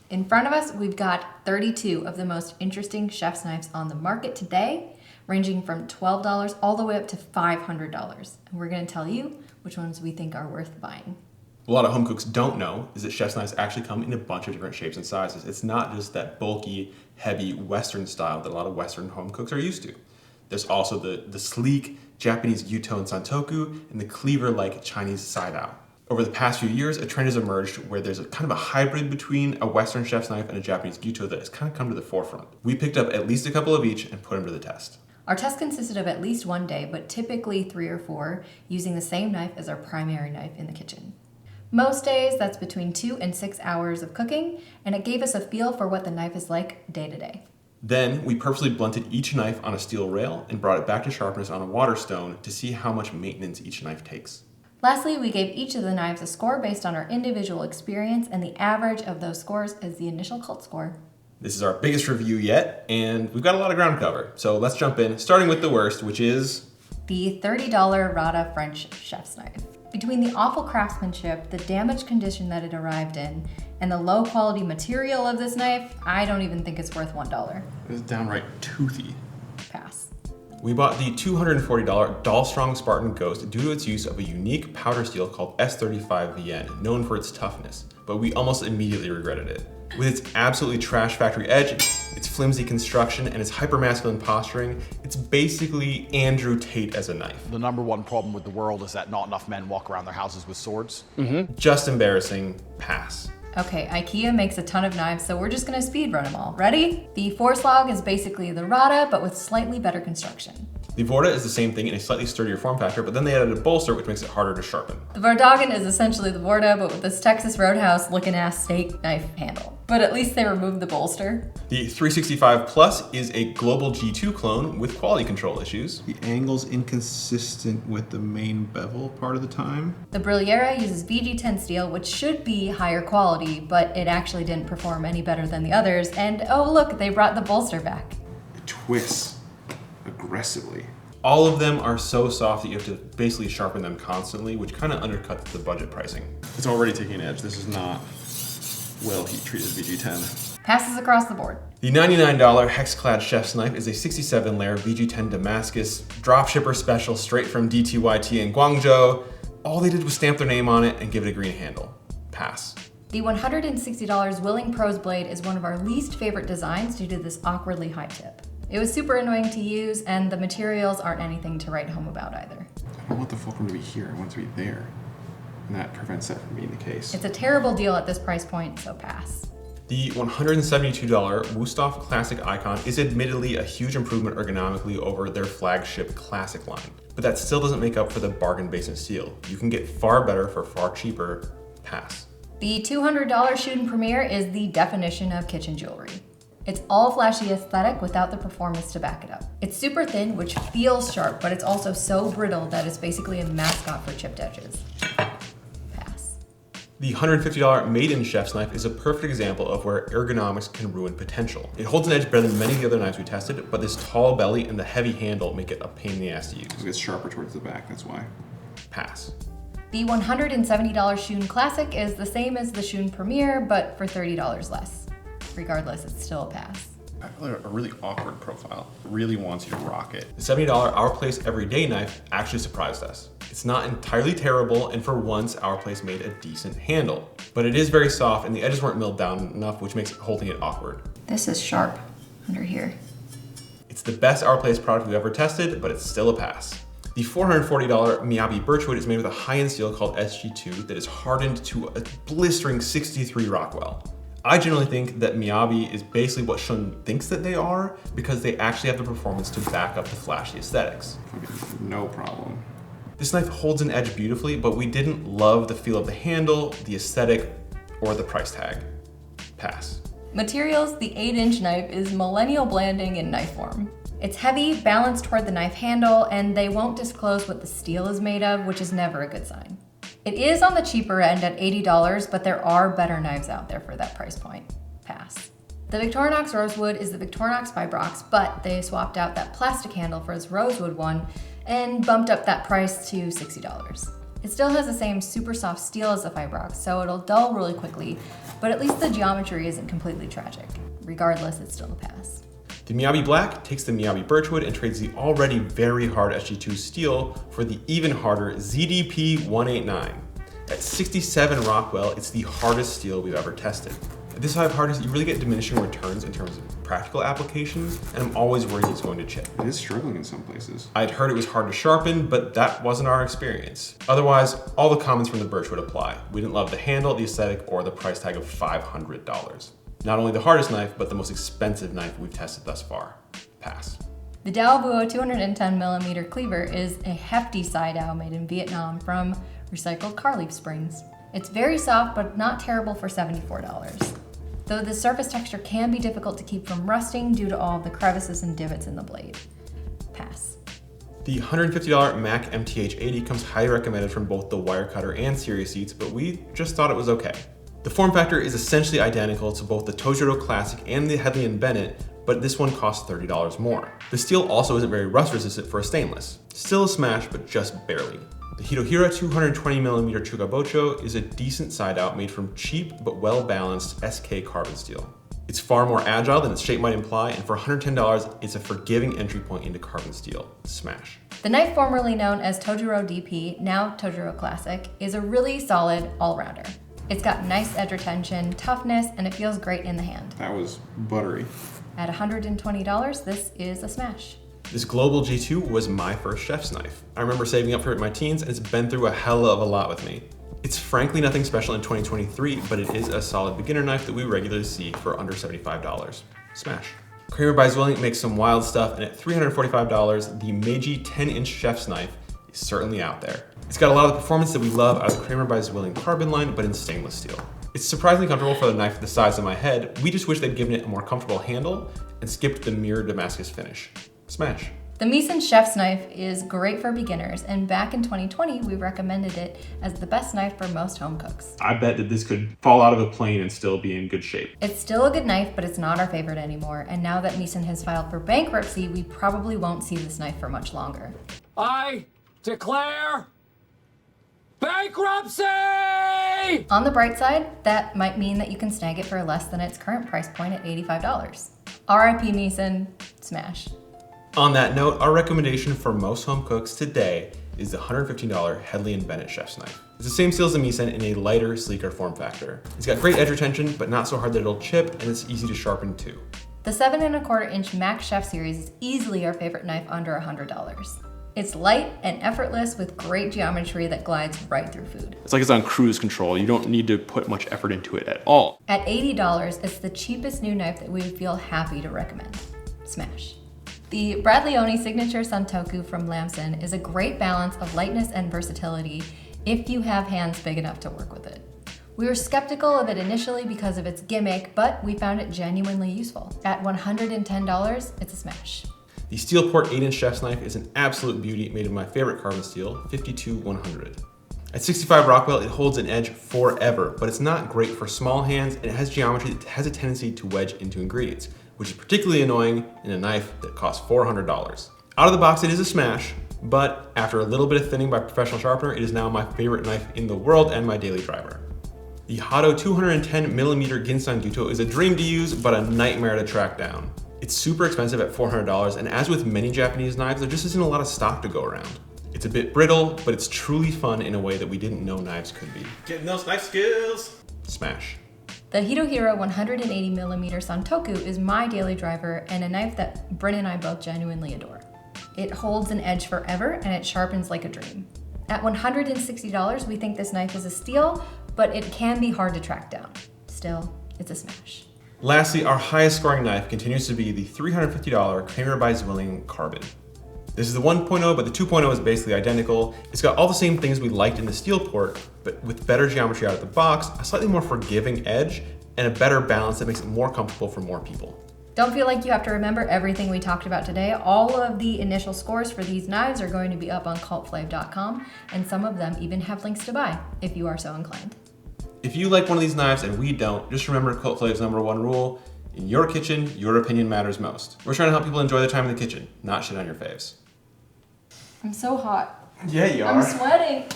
In front of us, we've got 32 of the most interesting chef's knives on the market today, ranging from $12 all the way up to $500. And we're gonna tell you which ones we think are worth buying. A lot of home cooks don't know is that chef's knives actually come in a bunch of different shapes and sizes. It's not just that bulky, heavy Western style that a lot of Western home cooks are used to. There's also the sleek Japanese Gyuto and Santoku and the cleaver-like Chinese Saidao. Over the past few years, a trend has emerged where there's a kind of a hybrid between a Western chef's knife and a Japanese Gyuto that has kind of come to the forefront. We picked up at least a couple of each and put them to the test. Our test consisted of at least one day, but typically 3 or 4, using the same knife as our primary knife in the kitchen. Most days, that's between 2 and 6 hours of cooking, and it gave us a feel for what the knife is like day to day. Then, we purposely blunted each knife on a steel rail and brought it back to sharpness on a water stone to see how much maintenance each knife takes. Lastly, we gave each of the knives a score based on our individual experience, and the average of those scores is the initial cult score. This is our biggest review yet, and we've got a lot of ground to cover. So let's jump in, starting with the worst, which is the $30 Rada French chef's knife. Between the awful craftsmanship, the damaged condition that it arrived in, and the low quality material of this knife, I don't even think it's worth $1. It's downright toothy. Pass. We bought the $240 Dahlstrong Spartan Ghost due to its use of a unique powder steel called S35VN, known for its toughness, but we almost immediately regretted it. With its absolutely trash factory edge, its flimsy construction, and its hypermasculine posturing, it's basically Andrew Tate as a knife. The #1 problem with the world is that not enough men walk around their houses with swords. Just embarrassing. Pass. Okay, Ikea makes a ton of knives, so we're just gonna speed run them all. Ready? The Forslog is basically the Rada, but with slightly better construction. The Vorta is the same thing in a slightly sturdier form factor, but then they added a bolster which makes it harder to sharpen. The Vardagan is essentially the Vorta, but with this Texas Roadhouse looking ass steak knife handle. But at least they removed the bolster. The 365 Plus is a global G2 clone with quality control issues. The angle's inconsistent with the main bevel part of the time. The Brillera uses VG10 steel, which should be higher quality, but it actually didn't perform any better than the others. And oh look, they brought the bolster back. It twists aggressively. All of them are so soft that you have to basically sharpen them constantly, which kind of undercuts the budget pricing. It's already taking edge. This is not well heat-treated VG10. Passes across the board. The $99 Hex-clad chef's knife is a 67-layer VG10 Damascus dropshipper special straight from DTYT in Guangzhou. All they did was stamp their name on it and give it a green handle. Pass. The $160 Willing Pros blade is one of our least favorite designs due to this awkwardly high tip. It was super annoying to use, and the materials aren't anything to write home about either. I don't want the fulcrum to be here, I want it to be there. And that prevents that from being the case. It's a terrible deal at this price point, so pass. The $172 Wusthof Classic Icon is admittedly a huge improvement ergonomically over their flagship Classic line, but that still doesn't make up for the bargain basement steel. You can get far better for far cheaper. Pass. The $200 Showdown Premier is the definition of kitchen jewelry. It's all flashy aesthetic without the performance to back it up. It's super thin, which feels sharp, but it's also so brittle that it's basically a mascot for chipped edges. Pass. The $150 Maiden Chef's Knife is a perfect example of where ergonomics can ruin potential. It holds an edge better than many of the other knives we tested, but this tall belly and the heavy handle make it a pain in the ass to use. It gets sharper towards the back, that's why. Pass. The $170 Showdown Classic is the same as the Showdown Premier, but for $30 less. Regardless, it's still a pass. I feel like a really awkward profile. It really wants you to rock it. The $70 Our Place Everyday Knife actually surprised us. It's not entirely terrible, and for once, Our Place made a decent handle. But it is very soft, and the edges weren't milled down enough, which makes holding it awkward. This is sharp under here. It's the best Our Place product we've ever tested, but it's still a pass. The $440 Miyabi Birchwood is made with a high-end steel called SG2 that is hardened to a blistering 63 Rockwell. I generally think that Miyabi is basically what Shun thinks that they are because they actually have the performance to back up the flashy aesthetics. Okay, no problem. This knife holds an edge beautifully, but we didn't love the feel of the handle, the aesthetic, or the price tag. Pass. Materials, the 8-inch knife is millennial blanding in knife form. It's heavy, balanced toward the knife handle, and they won't disclose what the steel is made of, which is never a good sign. It is on the cheaper end at $80, but there are better knives out there for that price point. Pass. The Victorinox Rosewood is the Victorinox Vibrox, but they swapped out that plastic handle for its rosewood one and bumped up that price to $60. It still has the same super soft steel as the Vibrox, so it'll dull really quickly, but at least the geometry isn't completely tragic. Regardless, it's still a pass. The Miyabi Black takes the Miyabi Birchwood and trades the already very hard SG2 steel for the even harder ZDP 189. At 67 Rockwell, it's the hardest steel we've ever tested. At this high of hardness, you really get diminishing returns in terms of practical applications, and I'm always worried it's going to chip. It is struggling in some places. I'd heard it was hard to sharpen, but that wasn't our experience. Otherwise, all the comments from the Birchwood apply. We didn't love the handle, the aesthetic, or the price tag of $500. Not only the hardest knife, but the most expensive knife we've tested thus far. Pass. The Dao 210mm cleaver is a hefty side owl made in Vietnam from recycled car leaf springs. It's very soft, but not terrible for $74. Though the surface texture can be difficult to keep from rusting due to all the crevices and divots in the blade. Pass. The $150 Mac MTH80 comes highly recommended from both the Wirecutter and Series seats, but we just thought it was okay. The form factor is essentially identical to both the Tojiro Classic and the Headley & Bennett, but this one costs $30 more. The steel also isn't very rust resistant for a stainless. Still a smash, but just barely. The Hitohira 220mm Chugabocho is a decent side out made from cheap but well-balanced SK carbon steel. It's far more agile than its shape might imply, and for $110, it's a forgiving entry point into carbon steel. Smash. The knife formerly known as Tojiro DP, now Tojiro Classic, is a really solid all-rounder. It's got nice edge retention, toughness, and it feels great in the hand. That was buttery. At $120, this is a smash. This Global G2 was my first chef's knife. I remember saving up for it in my teens, and it's been through a hell of a lot with me. It's frankly nothing special in 2023, but it is a solid beginner knife that we regularly see for under $75. Smash. Kramer by Zwilling makes some wild stuff, and at $345, the Meiji 10-inch chef's knife is certainly out there. It's got a lot of the performance that we love out of the Kramer by Zwilling carbon line, but in stainless steel. It's surprisingly comfortable for the knife the size of my head. We just wish they'd given it a more comfortable handle and skipped the mirrored Damascus finish. Smash. The Meisen chef's knife is great for beginners, and back in 2020, we recommended it as the best knife for most home cooks. I bet that this could fall out of a plane and still be in good shape. It's still a good knife, but it's not our favorite anymore, and now that Meisen has filed for bankruptcy, we probably won't see this knife for much longer. I declare bankruptcy! On the bright side, that might mean that you can snag it for less than its current price point at $85. RIP Meisen, smash. On that note, our recommendation for most home cooks today is the $115 Headley & Bennett chef's knife. It's the same steel as the Meisen in a lighter, sleeker form factor. It's got great edge retention, but not so hard that it'll chip, and it's easy to sharpen too. The 7¼ inch Mac Chef series is easily our favorite knife under $100. It's light and effortless with great geometry that glides right through food. It's like it's on cruise control. You don't need to put much effort into it at all. At $80, it's the cheapest new knife that we would feel happy to recommend. Smash. The Bradleone Signature Santoku from Lamson is a great balance of lightness and versatility if you have hands big enough to work with it. We were skeptical of it initially because of its gimmick, but we found it genuinely useful. At $110, it's a smash. The Steelport 8-inch chef's knife is an absolute beauty made of my favorite carbon steel, 52-100. At 65 Rockwell, it holds an edge forever, but it's not great for small hands, and it has geometry that has a tendency to wedge into ingredients, which is particularly annoying in a knife that costs $400. Out of the box, it is a smash, but after a little bit of thinning by a professional sharpener, it is now my favorite knife in the world and my daily driver. The Hado 210mm Ginsan Gyuto is a dream to use, but a nightmare to track down. It's super expensive at $400, and as with many Japanese knives, there just isn't a lot of stock to go around. It's a bit brittle, but it's truly fun in a way that we didn't know knives could be. Getting those knife skills! Smash. The Hitohira 180mm Santoku is my daily driver and a knife that Bryn and I both genuinely adore. It holds an edge forever and it sharpens like a dream. At $160, we think this knife is a steal, but it can be hard to track down. Still, it's a smash. Lastly, our highest scoring knife continues to be the $350 Kramer by Zwilling Carbon. This is the 1.0, but the 2.0 is basically identical. It's got all the same things we liked in the Steelport, but with better geometry out of the box, a slightly more forgiving edge, and a better balance that makes it more comfortable for more people. Don't feel like you have to remember everything we talked about today. All of the initial scores for these knives are going to be up on cultflave.com, and some of them even have links to buy, if you are so inclined. If you like one of these knives and we don't, just remember Cult Flave's #1 rule: in your kitchen, your opinion matters most. We're trying to help people enjoy their time in the kitchen, not shit on your faves. I'm so hot. Yeah, you are. I'm sweating.